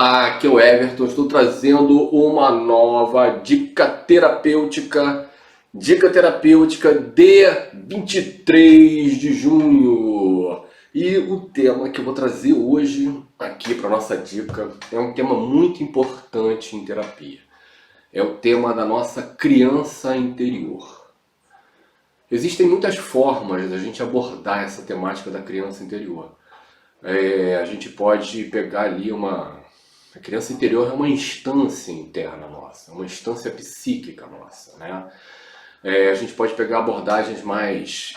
Olá, aqui é o Everton. Estou trazendo uma nova dica terapêutica de 23 de junho. E o tema que eu vou trazer hoje aqui para nossa dica é um tema muito importante em terapia. É o tema da nossa criança interior. Existem muitas formas da gente abordar essa temática da criança interior. A gente pode pegar ali A criança interior é uma instância interna nossa, uma instância psíquica nossa, né? A gente pode pegar abordagens mais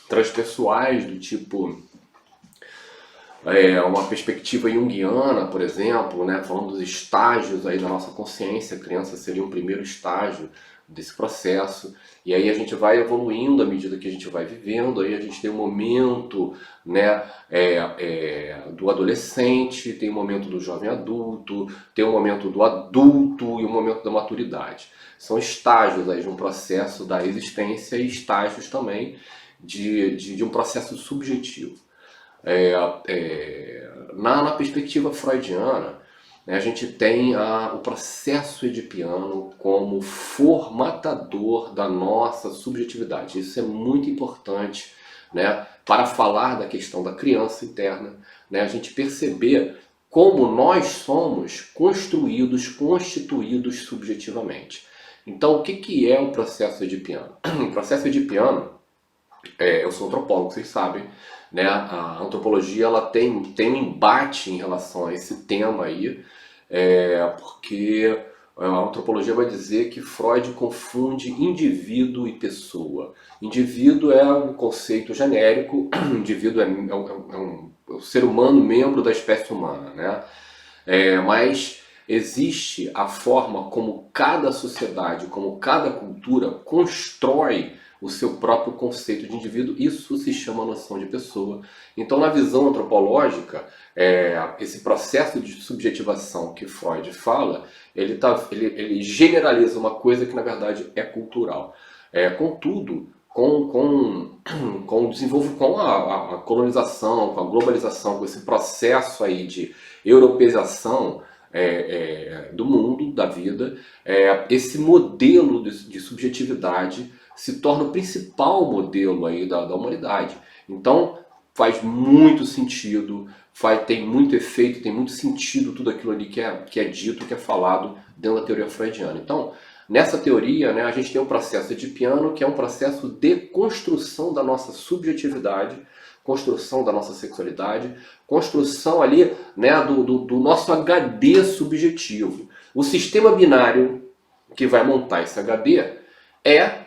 transpessoais, do tipo uma perspectiva junguiana, por exemplo, né? Falando dos estágios aí da nossa consciência. A criança seria um primeiro estágio desse processo, e aí a gente vai evoluindo à medida que a gente vai vivendo. Aí a gente tem um momento, né, do adolescente, tem o momento do jovem adulto, tem o momento do adulto e o momento da maturidade. São estágios aí de um processo da existência e estágios também de um processo subjetivo. Na perspectiva freudiana, né, a gente tem o processo edipiano como formatador da nossa subjetividade. Isso é muito importante, né, para falar da questão da criança interna, né, a gente perceber como nós somos constituídos subjetivamente. Então, o que é o processo edipiano? O processo edipiano, eu sou antropólogo, vocês sabem, né? A antropologia ela tem um embate em relação a esse tema aí, porque a antropologia vai dizer que Freud confunde indivíduo e pessoa. Indivíduo é um conceito genérico, indivíduo é um ser humano, membro da espécie humana, né? Mas existe a forma como cada sociedade, como cada cultura constrói o seu próprio conceito de indivíduo. Isso se chama noção de pessoa. Então, na visão antropológica, esse processo de subjetivação que Freud fala, ele generaliza uma coisa que na verdade é cultural. Contudo, com a colonização, com a globalização, com esse processo aí de europeização do mundo, da vida, esse modelo de subjetividade se torna o principal modelo aí da humanidade. Então faz muito sentido, tem muito efeito, tem muito sentido tudo aquilo ali que é dito, que é falado dentro da teoria freudiana. Então, nessa teoria, né, a gente tem um processo edipiano que é um processo de construção da nossa subjetividade, construção da nossa sexualidade, construção ali, né, do nosso HD subjetivo. O sistema binário que vai montar esse HD é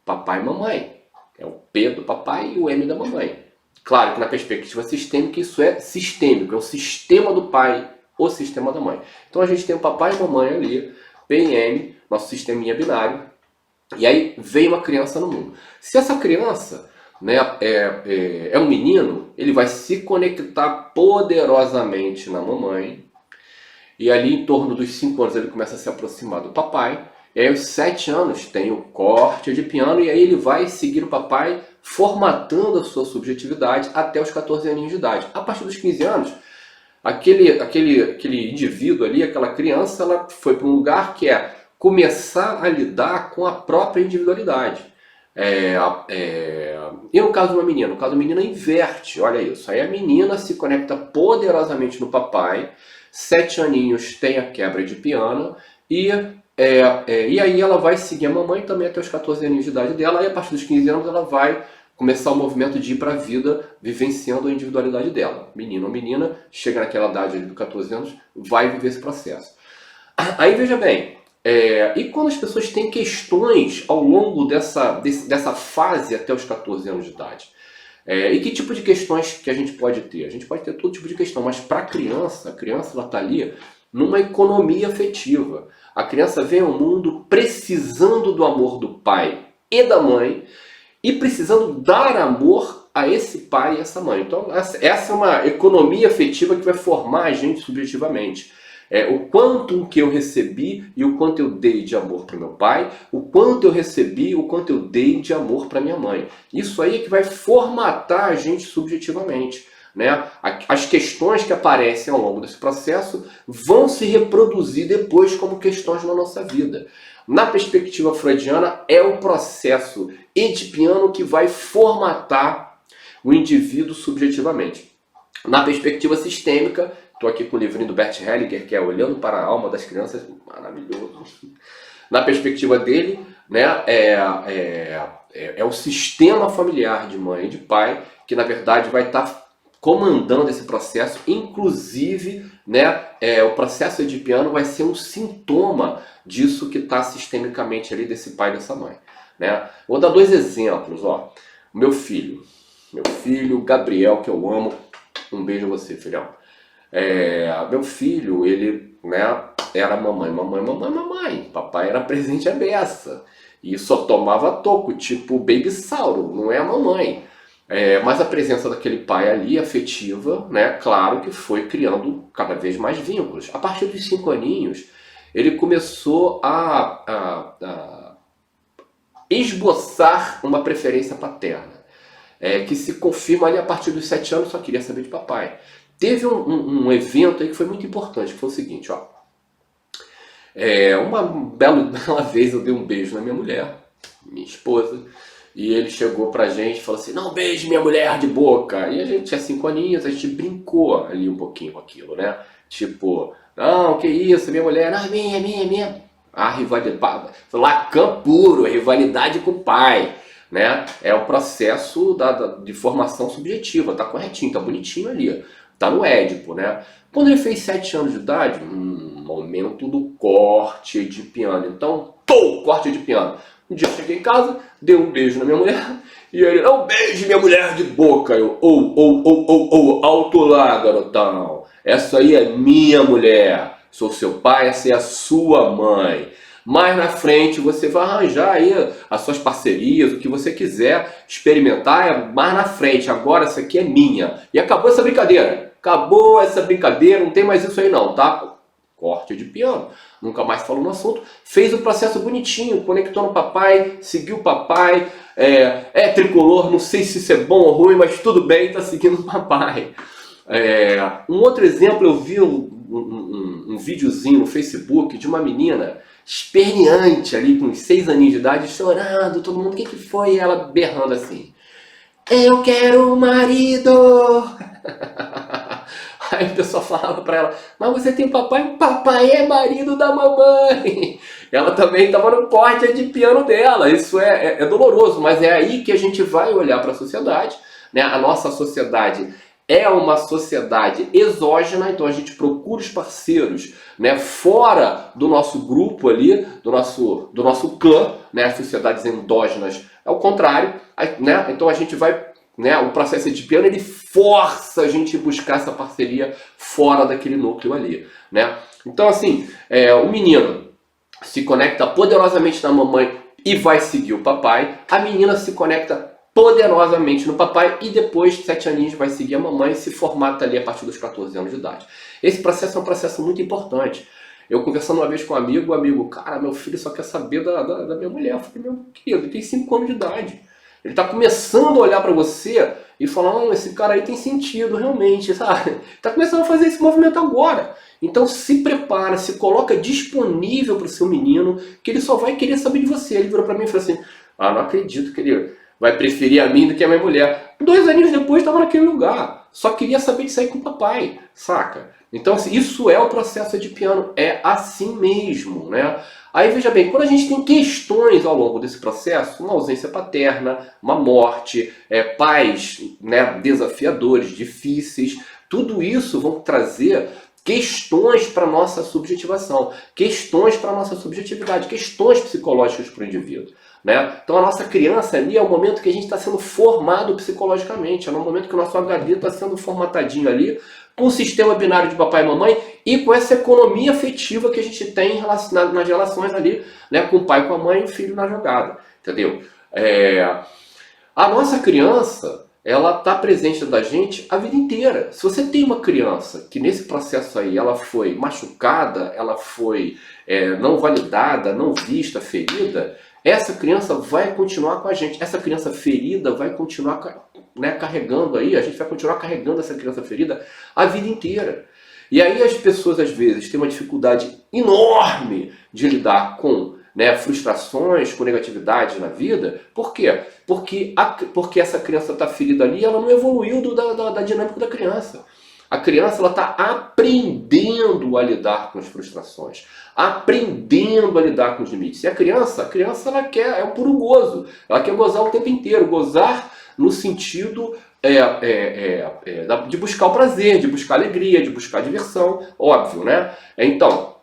papai e mamãe. É o P do papai e o M da mamãe. Claro que na perspectiva sistêmica isso é sistêmico, é o sistema do pai, o sistema da mãe. Então a gente tem o papai e a mamãe ali, P e M, nosso sisteminha binário, e aí vem uma criança no mundo. Se essa criança, né, é um menino, ele vai se conectar poderosamente na mamãe, e ali em torno dos 5 anos ele começa a se aproximar do papai. E aí aos 7 anos tem o corte edipiano, e aí ele vai seguir o papai formatando a sua subjetividade até os 14 aninhos de idade. A partir dos 15 anos, aquele indivíduo ali, aquela criança, ela foi para um lugar que é começar a lidar com a própria individualidade. E no caso de uma menina? No caso da menina inverte, olha isso. Aí a menina se conecta poderosamente no papai, 7 aninhos tem a quebra edipiana, e aí ela vai seguir a mamãe também até os 14 anos de idade dela, e a partir dos 15 anos ela vai começar o movimento de ir para a vida vivenciando a individualidade dela. Menino ou menina, chega naquela idade ali dos 14 anos, vai viver esse processo. Aí veja bem, e quando as pessoas têm questões ao longo dessa fase até os 14 anos de idade? E que tipo de questões que a gente pode ter? A gente pode ter todo tipo de questão, mas para a criança ela está ali numa economia afetiva. A criança vem ao mundo precisando do amor do pai e da mãe e precisando dar amor a esse pai e essa mãe. Então essa é uma economia afetiva que vai formar a gente subjetivamente. O quanto que eu recebi e o quanto eu dei de amor para o meu pai, o quanto eu recebi e o quanto eu dei de amor para minha mãe. Isso aí é que vai formatar a gente subjetivamente. né? As questões que aparecem ao longo desse processo vão se reproduzir depois como questões na nossa vida. Na perspectiva freudiana, é o processo edipiano que vai formatar o indivíduo subjetivamente. Na perspectiva sistêmica, estou aqui com o livrinho do Bert Hellinger, que é Olhando para a Alma das Crianças, maravilhoso. Na perspectiva dele, né, é o sistema familiar de mãe e de pai que, na verdade, vai estar comandando esse processo. Inclusive, né, o processo edipiano vai ser um sintoma disso que está sistemicamente ali desse pai e dessa mãe, né? Vou dar 2 exemplos, ó. Meu filho Gabriel, que eu amo, um beijo a você, filhão. Meu filho, ele, né, era mamãe. Papai era presente à beça. E só tomava toco, tipo Baby Sauro, não é a mamãe. Mas a presença daquele pai ali, afetiva, né, claro que foi criando cada vez mais vínculos. A partir dos 5 aninhos, ele começou a esboçar uma preferência paterna, que se confirma ali a partir dos 7 anos, só queria saber de papai. Teve um evento aí que foi muito importante, que foi o seguinte, ó. Uma bela vez eu dei um beijo na minha mulher, minha esposa, e ele chegou pra gente e falou assim, não beije minha mulher de boca. E a gente tinha 5 aninhos, a gente brincou ali um pouquinho com aquilo, né? Tipo, não, que isso, minha mulher, não, é minha. A rivalidade, Lacan puro, rivalidade com o pai, né? É o processo de formação subjetiva, tá corretinho, tá bonitinho ali, tá no Édipo, né? Quando ele fez 7 anos de idade, momento do corte edipiano. Então, corte edipiano. Um dia eu cheguei em casa, dei um beijo na minha mulher, e ele, não beije minha mulher de boca. Eu, alto lá, garotão. Essa aí é minha mulher. Sou seu pai, essa é a sua mãe. Mais na frente você vai arranjar aí as suas parcerias, o que você quiser experimentar mais na frente. Agora essa aqui é minha. E acabou essa brincadeira. Acabou essa brincadeira, não tem mais isso aí não, tá? Corte de piano. Nunca mais falou no assunto. Fez o processo bonitinho, conectou no papai, seguiu o papai. Tricolor, não sei se isso é bom ou ruim, mas tudo bem, tá seguindo o papai. Um outro exemplo, eu vi um videozinho no Facebook de uma menina esperneante ali, com 6 aninhos de idade, chorando, todo mundo, o que foi? E ela berrando assim, eu quero um marido! Aí o pessoal falava pra ela, mas você tem papai? Papai é marido da mamãe! Ela também estava no corte de piano dela, isso é doloroso, mas é aí que a gente vai olhar para a sociedade, né? A nossa sociedade é uma sociedade exógena, então a gente procura os parceiros, né, fora do nosso grupo ali, do nosso clã, né, as sociedades endógenas é o contrário, né, então a gente vai, né, o processo edipiano ele força a gente a buscar essa parceria fora daquele núcleo ali, né. Então assim, o menino se conecta poderosamente na mamãe e vai seguir o papai, a menina se conecta poderosamente no papai e depois, 7 aninhos, vai seguir a mamãe e se formata ali a partir dos 14 anos de idade. Esse processo é um processo muito importante. Eu conversando uma vez com um amigo, cara, meu filho só quer saber da minha mulher. Eu falei, meu querido, ele tem 5 anos de idade. Ele está começando a olhar para você e falar, não, esse cara aí tem sentido, realmente, sabe? Está começando a fazer esse movimento agora. Então se prepara, se coloca disponível para o seu menino, que ele só vai querer saber de você. Ele virou para mim e falou assim, não acredito que ele vai preferir a mim do que a minha mulher. 2 aninhos depois estava naquele lugar. Só queria saber de sair com o papai, saca? Então assim, isso é o processo edipiano, é assim mesmo, né? Aí veja bem, quando a gente tem questões ao longo desse processo, uma ausência paterna, uma morte, pais, né, desafiadores, difíceis, tudo isso vão trazer questões para a nossa subjetivação, questões para a nossa subjetividade, questões psicológicas para o indivíduo. Né? Então a nossa criança ali é o momento que a gente está sendo formado psicologicamente, é no momento que o nosso HD está sendo formatadinho ali, com o sistema binário de papai e mamãe e com essa economia afetiva que a gente tem nas relações ali, né, com o pai, com a mãe e o filho na jogada, entendeu? A nossa criança, ela está presente da gente a vida inteira. Se você tem uma criança que nesse processo aí ela foi machucada, ela foi não validada, não vista, ferida, essa criança vai continuar com a gente. Essa criança ferida vai continuar né, carregando aí, a gente vai continuar carregando essa criança ferida a vida inteira. E aí as pessoas às vezes têm uma dificuldade enorme de lidar com, né, frustrações, com negatividade na vida. Por quê? Porque essa criança está ferida ali, ela não evoluiu da dinâmica da criança. A criança está aprendendo a lidar com as frustrações, aprendendo a lidar com os limites. E a criança ela quer, é o puro gozo. Ela quer gozar o tempo inteiro, gozar no sentido de buscar o prazer, de buscar alegria, de buscar diversão, óbvio, né? Então,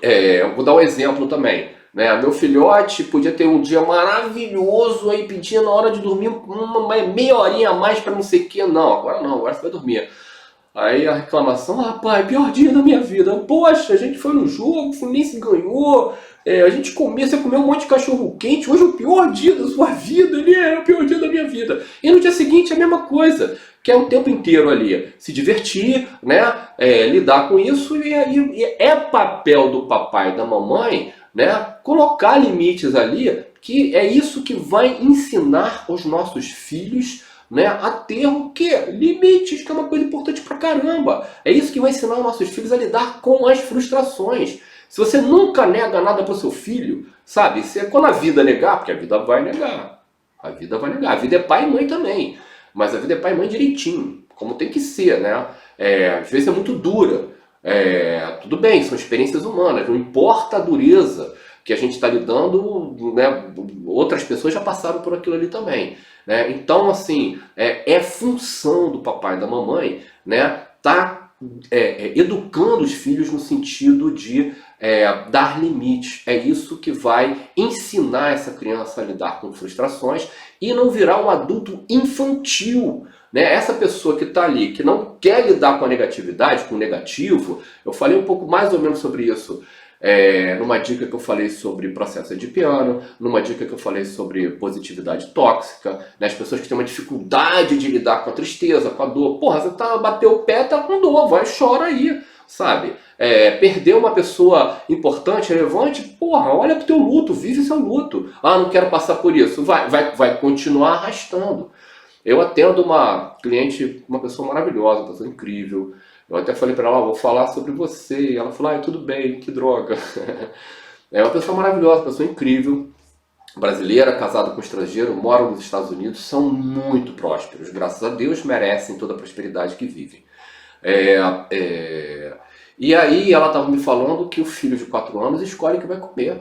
eu vou dar um exemplo também. Né? Meu filhote podia ter um dia maravilhoso, aí pedia na hora de dormir uma meia horinha a mais para não sei o que. Não, agora você vai dormir. Aí a reclamação, pai, pior dia da minha vida. Poxa, a gente foi no jogo, o Fluminense ganhou, a gente você comeu um monte de cachorro quente, hoje é o pior dia da sua vida, ele é o pior dia da minha vida. E no dia seguinte a mesma coisa, que é o tempo inteiro ali, se divertir, né, lidar com isso, e é papel do papai e da mamãe, né, colocar limites ali, que é isso que vai ensinar os nossos filhos, né, a ter o quê? Limites, que é uma coisa importante pra caramba. É isso que vai ensinar os nossos filhos a lidar com as frustrações. Se você nunca nega nada pro seu filho, sabe? Quando a vida negar, porque a vida vai negar. A vida vai negar. A vida é pai e mãe também. Mas a vida é pai e mãe direitinho, como tem que ser, né? Às vezes é muito dura. Tudo bem, são experiências humanas. Não importa a dureza que a gente está lidando, né? Outras pessoas já passaram por aquilo ali também. Né? Então, assim, é função do papai e da mamãe, né, educando os filhos no sentido de dar limites. É isso que vai ensinar essa criança a lidar com frustrações e não virar um adulto infantil. Né? Essa pessoa que está ali, que não quer lidar com a negatividade, com o negativo, eu falei um pouco mais ou menos sobre isso. Numa dica que eu falei sobre processo edipiano, numa dica que eu falei sobre positividade tóxica, né? As pessoas que têm uma dificuldade de lidar com a tristeza, com a dor. Porra, você bateu o pé, tá com dor, vai, chora aí, sabe? Perdeu uma pessoa importante, relevante, porra, olha pro teu luto, vive seu luto. Não quero passar por isso. Vai continuar arrastando. Eu atendo uma cliente, uma pessoa maravilhosa, uma pessoa incrível. Eu até falei para ela, vou falar sobre você. E ela falou, tudo bem, que droga. É uma pessoa maravilhosa, uma pessoa incrível, brasileira, casada com estrangeiro, mora nos Estados Unidos, são muito prósperos, graças a Deus, merecem toda a prosperidade que vivem. E aí ela estava me falando que o filho de 4 anos escolhe o que vai comer.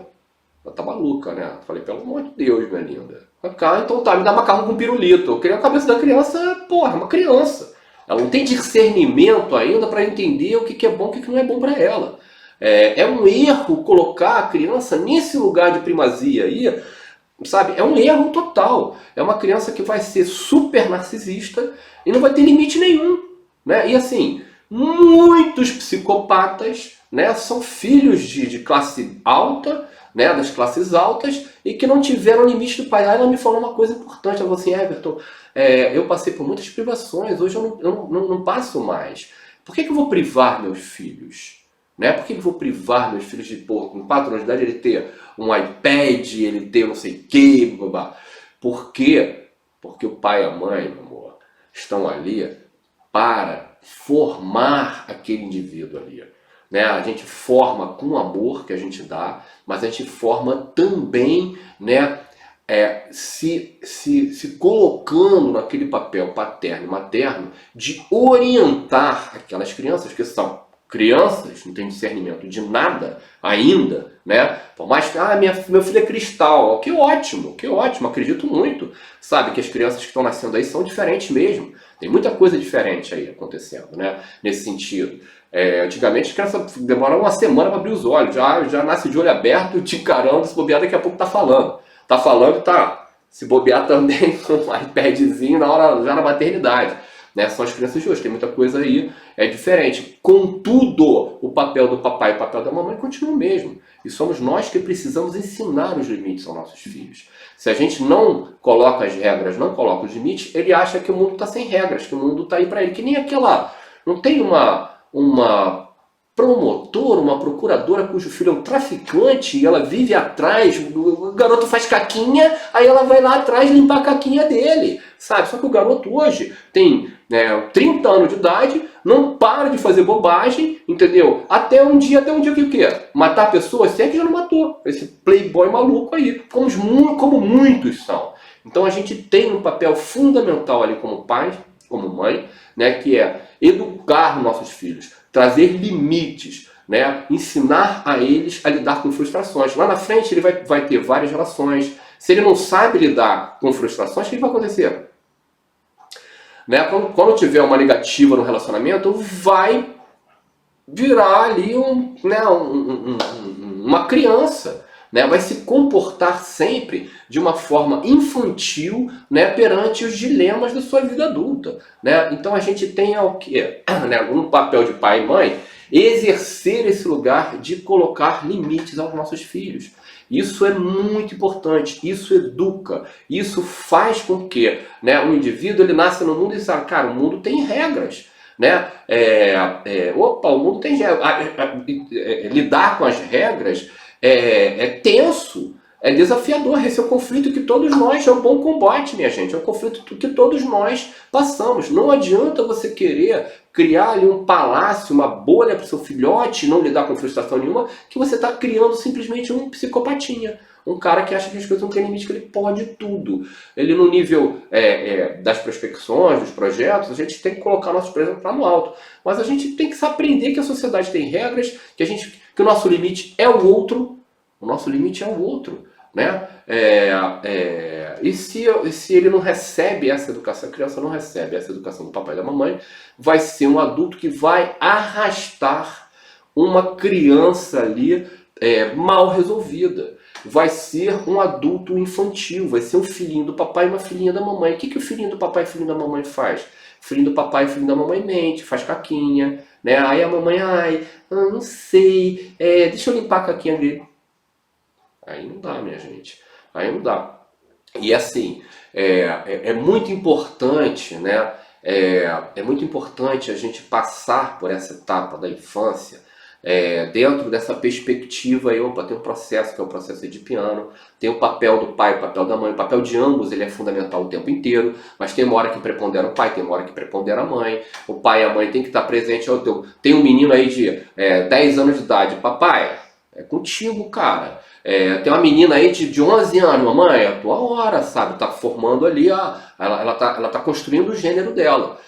Ela tá maluca, né? Eu falei, pelo amor de Deus, minha linda. Então tá, me dá macarrão com pirulito. Eu queria a cabeça da criança, porra, uma criança. Ela não tem discernimento ainda para entender o que é bom e o que não é bom para ela. É um erro colocar a criança nesse lugar de primazia aí, sabe? É um erro total. É uma criança que vai ser super narcisista e não vai ter limite nenhum. Né? E assim, muitos psicopatas, né, são filhos de classe alta, né, das classes altas, e que não tiveram limite do pai. Aí ela me falou uma coisa importante, ela falou assim, Everton, eu passei por muitas privações, hoje eu não passo mais. Por que eu vou privar meus filhos? Né? Por que eu vou privar meus filhos de, com 4 anos de idade, ele ter um iPad, ele ter não sei o quê, babá? Por quê? Porque o pai e a mãe, meu amor, estão ali para formar aquele indivíduo ali. Né? A gente forma com o amor que a gente dá, mas a gente forma também, né, se colocando naquele papel paterno e materno de orientar aquelas crianças que são crianças, não tem discernimento de nada ainda, né? Por mais que, meu filho é cristal, que ótimo, acredito muito, sabe, que as crianças que estão nascendo aí são diferentes mesmo, tem muita coisa diferente aí acontecendo, né, nesse sentido. Antigamente a criança demorava uma semana para abrir os olhos, já nasce de olho aberto, te encarando, se bobear daqui a pouco tá falando, se bobear também com um iPadzinho na hora, já na maternidade. Né? São as crianças de hoje, tem muita coisa aí diferente. Contudo, o papel do papai e o papel da mamãe continua o mesmo. E somos nós que precisamos ensinar os limites aos nossos filhos. Se a gente não coloca as regras, não coloca os limites, ele acha que o mundo está sem regras, que o mundo está aí para ele. Que nem aquela... Não tem uma promotor, uma procuradora cujo filho é um traficante e ela vive atrás, o garoto faz caquinha, aí ela vai lá atrás limpar a caquinha dele, sabe? Só que o garoto hoje tem 30 anos de idade, não para de fazer bobagem, entendeu? Até um dia que o quê? Matar a pessoa, se é que já não matou. Esse playboy maluco aí, como muitos são. Então a gente tem um papel fundamental ali como pai, como mãe, né, que é educar nossos filhos, trazer limites, né, ensinar a eles a lidar com frustrações. Lá na frente ele vai ter várias relações. Se ele não sabe lidar com frustrações, o que vai acontecer? Né? Quando tiver uma negativa no relacionamento, vai virar ali uma criança, né? Vai se comportar sempre de uma forma infantil, né? Perante os dilemas da sua vida adulta, né? Então a gente tem o quê? Né? Um papel de pai e mãe, exercer esse lugar de colocar limites aos nossos filhos. Isso é muito importante, isso educa, isso faz com que, né, o indivíduo ele nasce no mundo e sabe, cara, o mundo tem regras, né? O mundo tem regras. Lidar com as regras é tenso, é desafiador. Esse é um conflito que todos nós, é um bom combate, minha gente, é um conflito que todos nós passamos. Não adianta você querer criar ali um palácio, uma bolha para o seu filhote, não lidar com frustração nenhuma, que você está criando simplesmente um psicopatinha. Um cara que acha que as coisas não têm limite, que ele pode tudo. Ele no nível das prospecções, dos projetos, a gente tem que colocar nossos projetos lá no alto. Mas a gente tem que aprender que a sociedade tem regras, que o nosso limite é o outro. O nosso limite é o outro. Né? E se ele não recebe essa educação, a criança não recebe essa educação do papai e da mamãe, vai ser um adulto que vai arrastar uma criança ali mal resolvida. Vai ser um adulto infantil, vai ser um filhinho do papai e uma filhinha da mamãe. O que o filhinho do papai e o filhinho da mamãe faz? O filhinho do papai e o filhinho da mamãe mente, faz caquinha, né? Aí a mamãe, não sei, deixa eu limpar a caquinha dele. Aí não dá, minha gente. Aí não dá. E assim, é muito importante, né? É muito importante a gente passar por essa etapa da infância dentro dessa perspectiva. Tem um processo que é o processo edipiano, tem o papel do pai, o papel da mãe, o papel de ambos ele é fundamental o tempo inteiro, mas tem uma hora que prepondera o pai, tem uma hora que prepondera a mãe. O pai e a mãe tem que estar presente. Tem um menino aí de 10 anos de idade, papai, é contigo, cara. Tem uma menina aí de 11 anos, mamãe, é a tua hora, sabe? Tá formando ali, ela tá construindo o gênero dela.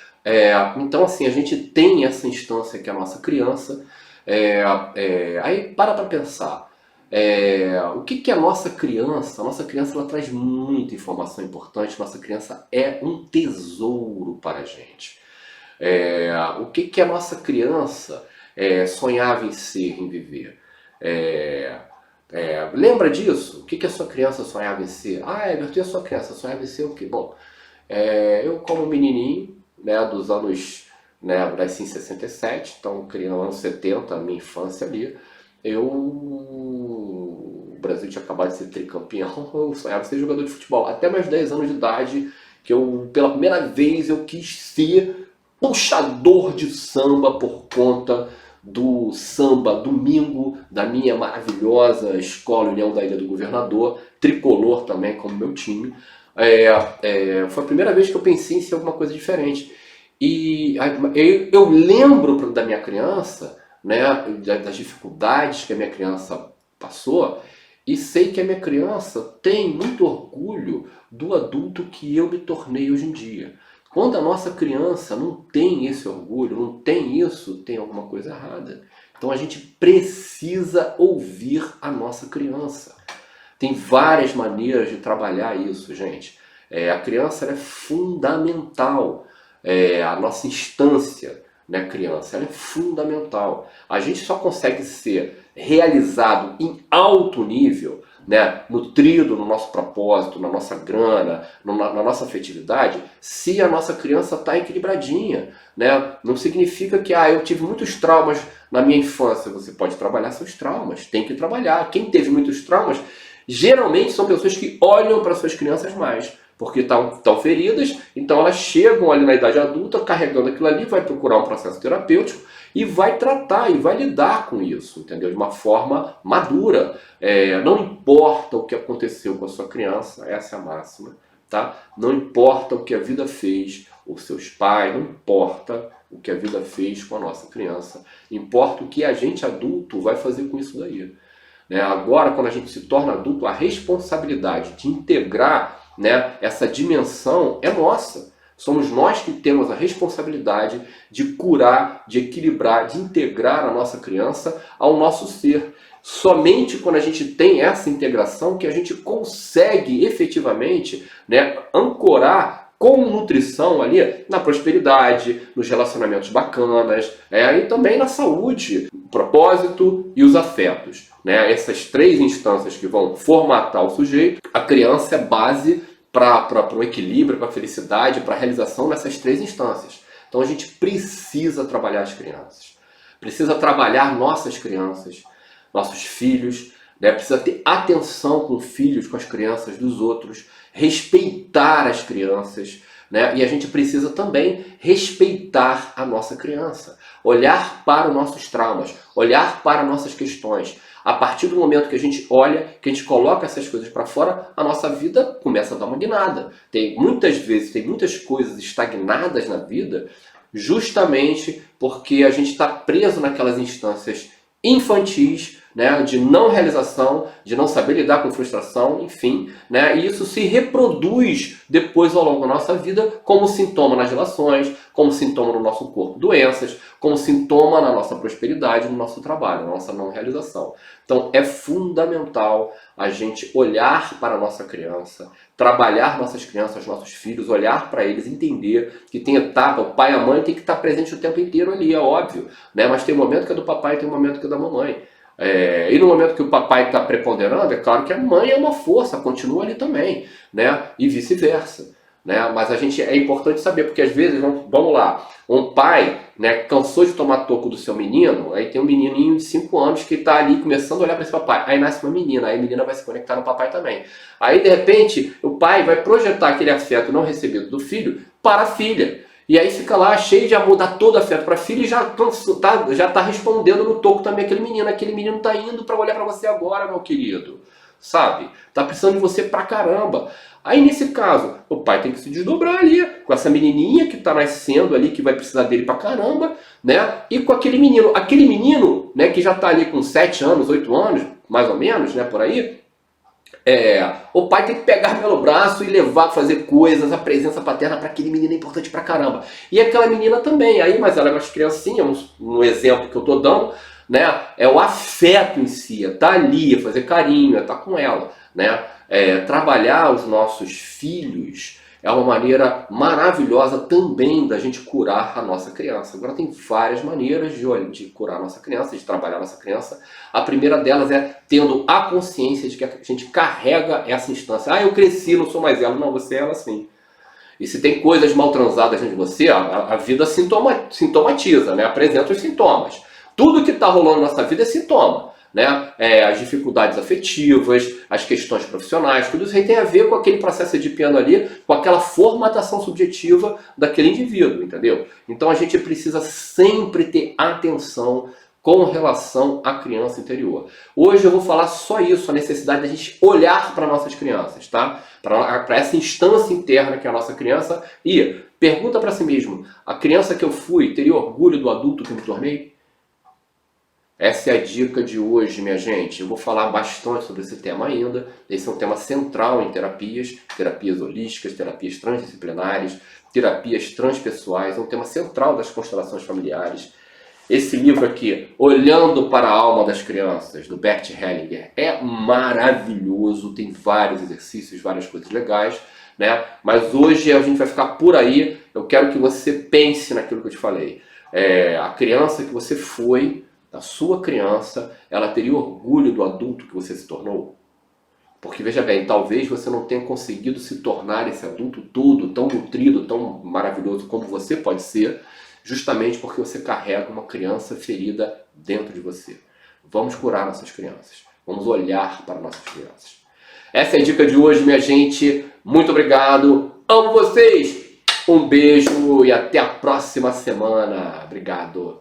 Então, assim, a gente tem essa instância que é a nossa criança. Aí para pensar. O que é a nossa criança? A nossa criança ela traz muita informação importante. Nossa criança é um tesouro para a gente. O que a nossa criança sonhava em ser, em viver? Lembra disso? O que a sua criança sonhava em ser? Everton, e a sua criança sonhava em ser o quê? Bom, eu como menininho, né, dos anos, né, nasci em 67, então criando anos 70, a minha infância ali, o Brasil tinha acabado de ser tricampeão, eu sonhava em ser jogador de futebol. Até meus 10 anos de idade, que pela primeira vez, eu quis ser puxador de samba por conta do samba domingo da minha maravilhosa escola União da Ilha do Governador, tricolor também como meu time. Foi a primeira vez que eu pensei em ser alguma coisa diferente. E eu lembro da minha criança, né, das dificuldades que a minha criança passou, e sei que a minha criança tem muito orgulho do adulto que eu me tornei hoje em dia. Quando a nossa criança não tem esse orgulho, não tem isso, tem alguma coisa errada. Então a gente precisa ouvir a nossa criança. Tem várias maneiras de trabalhar isso, gente. A criança é fundamental. A nossa instância, né, criança, ela é fundamental. A gente só consegue ser realizado em alto nível, né, nutrido no nosso propósito, na nossa grana, na nossa afetividade, se a nossa criança está equilibradinha, né? Não significa que eu tive muitos traumas na minha infância. Você pode trabalhar seus traumas, tem que trabalhar. Quem teve muitos traumas, geralmente são pessoas que olham para suas crianças mais, porque estão feridas, então elas chegam ali na idade adulta carregando aquilo ali, vai procurar um processo terapêutico e vai tratar e vai lidar com isso, entendeu? De uma forma madura. Não importa o que aconteceu com a sua criança, essa é a máxima, tá? Não importa o que a vida fez, os seus pais, não importa o que a vida fez com a nossa criança, importa o que a gente adulto vai fazer com isso daí. Agora, quando a gente se torna adulto, a responsabilidade de integrar, essa dimensão é nossa. Somos nós que temos a responsabilidade de curar, de equilibrar, de integrar a nossa criança ao nosso ser. Somente quando a gente tem essa integração que a gente consegue efetivamente, ancorar com nutrição ali na prosperidade, nos relacionamentos bacanas, e também na saúde, o propósito e os afetos. Essas três instâncias que vão formatar o sujeito, a criança é base para o equilíbrio, para a felicidade, para a realização nessas três instâncias. Então a gente precisa trabalhar as crianças, precisa trabalhar nossas crianças, nossos filhos, precisa ter atenção com filhos, com as crianças dos outros, respeitar as crianças, e a gente precisa também respeitar a nossa criança, olhar para os nossos traumas, olhar para nossas questões. A partir do momento que a gente olha, que a gente coloca essas coisas para fora, a nossa vida começa a dar uma guinada. Muitas vezes, tem muitas coisas estagnadas na vida, justamente porque a gente está preso naquelas instâncias infantis, de não realização, de não saber lidar com frustração, enfim, e isso se reproduz depois ao longo da nossa vida como sintoma nas relações, como sintoma no nosso corpo, doenças, como sintoma na nossa prosperidade, no nosso trabalho, na nossa não realização. Então é fundamental a gente olhar para a nossa criança, trabalhar nossas crianças, nossos filhos, olhar para eles, entender que tem etapa, o pai e a mãe tem que estar presente o tempo inteiro ali, é óbvio, mas tem um momento que é do papai e tem um momento que é da mamãe. E no momento que o papai está preponderando, é claro que a mãe é uma força, continua ali também, e vice-versa. Mas é importante saber, porque às vezes, vamos lá, um pai cansou de tomar toco do seu menino, aí tem um menininho de 5 anos que está ali começando a olhar para esse papai, aí nasce uma menina, aí a menina vai se conectar no papai também. Aí de repente o pai vai projetar aquele afeto não recebido do filho para a filha. E aí fica lá cheio de amor, dá todo afeto para a filha e já tá respondendo no toco também aquele menino tá indo para olhar para você agora, meu querido, sabe? Tá precisando de você pra caramba. Aí nesse caso, o pai tem que se desdobrar ali, com essa menininha que tá nascendo ali, que vai precisar dele pra caramba, e com aquele menino, que já tá ali com 7 anos, 8 anos, mais ou menos, por aí, o pai tem que pegar pelo braço e levar, fazer coisas, a presença paterna para aquele menino é importante pra caramba. E aquela menina também, mas ela é uma criancinha, um exemplo que eu tô dando, é o afeto em si, é tá ali, é fazer carinho, é tá com ela, trabalhar os nossos filhos é uma maneira maravilhosa também da gente curar a nossa criança. Agora tem várias maneiras de curar a nossa criança, de trabalhar a nossa criança. A primeira delas é tendo a consciência de que a gente carrega essa instância. Eu cresci, não sou mais ela. Não, você é ela sim. E se tem coisas mal transadas dentro de você, a vida sintomatiza, apresenta os sintomas. Tudo que está rolando na nossa vida é sintoma. As dificuldades afetivas, as questões profissionais, tudo isso aí tem a ver com aquele processo edipiano ali, com aquela formatação subjetiva daquele indivíduo, entendeu? Então a gente precisa sempre ter atenção com relação à criança interior. Hoje eu vou falar só isso, a necessidade da gente olhar para nossas crianças, tá? Para essa instância interna que é a nossa criança e pergunta para si mesmo, a criança que eu fui teria orgulho do adulto que eu me tornei? Essa é a dica de hoje, minha gente. Eu vou falar bastante sobre esse tema ainda. Esse é um tema central em terapias holísticas, terapias transdisciplinares, terapias transpessoais. É um tema central das constelações familiares. Esse livro aqui, Olhando para a Alma das Crianças, do Bert Hellinger, é maravilhoso. Tem vários exercícios, várias coisas legais, Mas hoje a gente vai ficar por aí. Eu quero que você pense naquilo que eu te falei. A criança que você foi, a sua criança, ela teria orgulho do adulto que você se tornou? Porque veja bem, talvez você não tenha conseguido se tornar esse adulto todo, tão nutrido, tão maravilhoso como você pode ser, justamente porque você carrega uma criança ferida dentro de você. Vamos curar nossas crianças. Vamos olhar para nossas crianças. Essa é a dica de hoje, minha gente. Muito obrigado. Amo vocês. Um beijo e até a próxima semana. Obrigado.